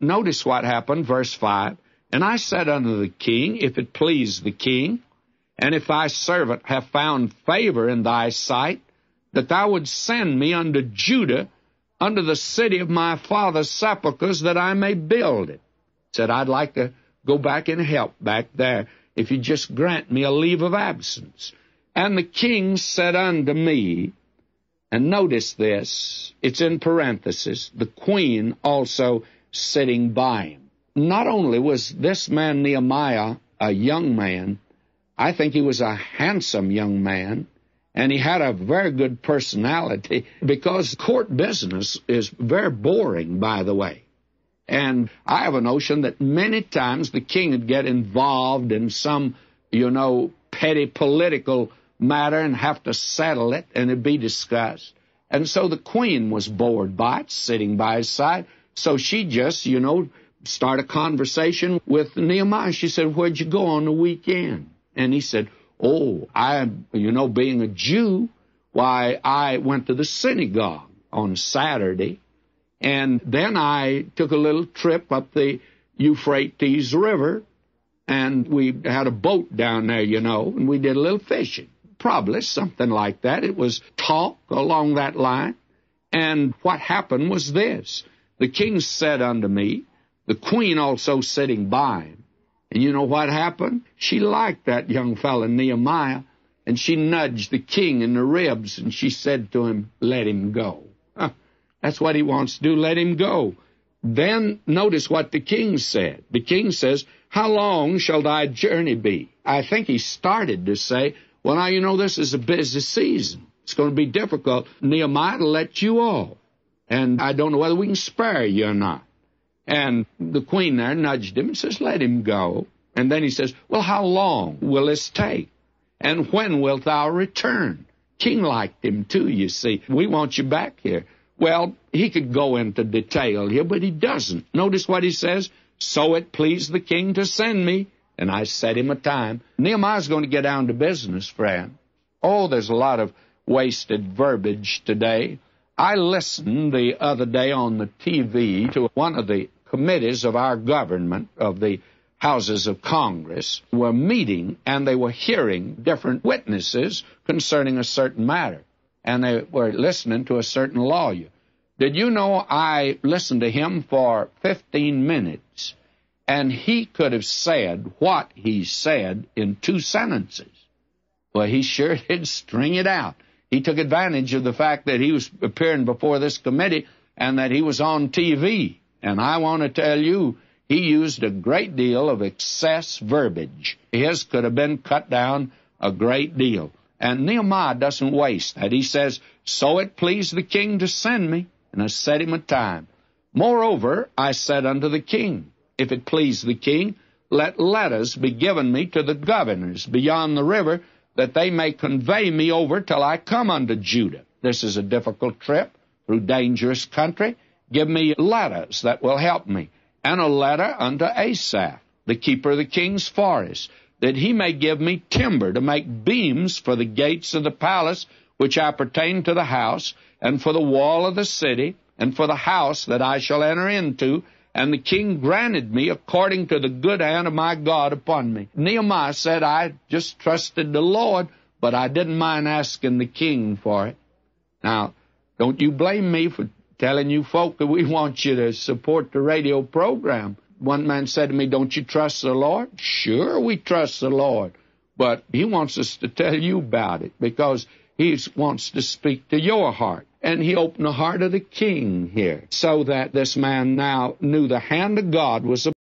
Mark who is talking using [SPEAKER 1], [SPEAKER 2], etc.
[SPEAKER 1] notice what happened, verse 5. And I said unto the king, if it please the king, and if thy servant have found favor in thy sight, that thou wouldst send me unto Judah, unto the city of my father's sepulchres, that I may build it. Said, I'd like to go back and help back there, if you just grant me a leave of absence. And the king said unto me, and notice this, it's in parenthesis, the queen also sitting by him. Not only was this man Nehemiah a young man, I think he was a handsome young man, and he had a very good personality, because court business is very boring, by the way. And I have a notion that many times the king would get involved in some, petty political matter and have to settle it, and it'd be discussed. And so the queen was bored by it, sitting by his side. So she just, start a conversation with Nehemiah. She said, where'd you go on the weekend? And he said, being a Jew, why, I went to the synagogue on Saturday, and then I took a little trip up the Euphrates River, and we had a boat down there, and we did a little fishing. Probably something like that. It was talk along that line. And what happened was this. The king said unto me, the queen also sitting by him. And you know what happened? She liked that young fellow Nehemiah, and she nudged the king in the ribs, and she said to him, let him go. That's what he wants to do, let him go. Then notice what the king said. The king says, how long shall thy journey be? I think he started to say, well, now, this is a busy season. It's going to be difficult, Nehemiah, to let you off. And I don't know whether we can spare you or not. And the queen there nudged him and says, let him go. And then he says, well, how long will this take? And when wilt thou return? King liked him too, you see. We want you back here. Well, he could go into detail here, but he doesn't. Notice what he says, so it pleased the king to send me, and I set him a time. Nehemiah's going to get down to business, friend. Oh, there's a lot of wasted verbiage today. I listened the other day on the TV to one of the committees of our government, of the houses of Congress, were meeting, and they were hearing different witnesses concerning a certain matter. And they were listening to a certain lawyer. Did you know I listened to him for 15 minutes, and he could have said what he said in 2 sentences? Well, he sure did string it out. He took advantage of the fact that he was appearing before this committee and that he was on TV. And I want to tell you, he used a great deal of excess verbiage. His could have been cut down a great deal. And Nehemiah doesn't waste that. He says, so it pleased the king to send me, and I set him a time. Moreover, I said unto the king, if it please the king, let letters be given me to the governors beyond the river, that they may convey me over till I come unto Judah. This is a difficult trip through dangerous country. Give me letters that will help me. And a letter unto Asaph, the keeper of the king's forest, that he may give me timber to make beams for the gates of the palace, which appertain to the house, and for the wall of the city, and for the house that I shall enter into. And the king granted me according to the good hand of my God upon me. Nehemiah said, I just trusted the Lord, but I didn't mind asking the king for it. Now, don't you blame me for telling you folk that we want you to support the radio program. One man said to me, don't you trust the Lord? Sure, we trust the Lord. But he wants us to tell you about it because he wants to speak to your heart. And he opened the heart of the king here so that this man now knew the hand of God was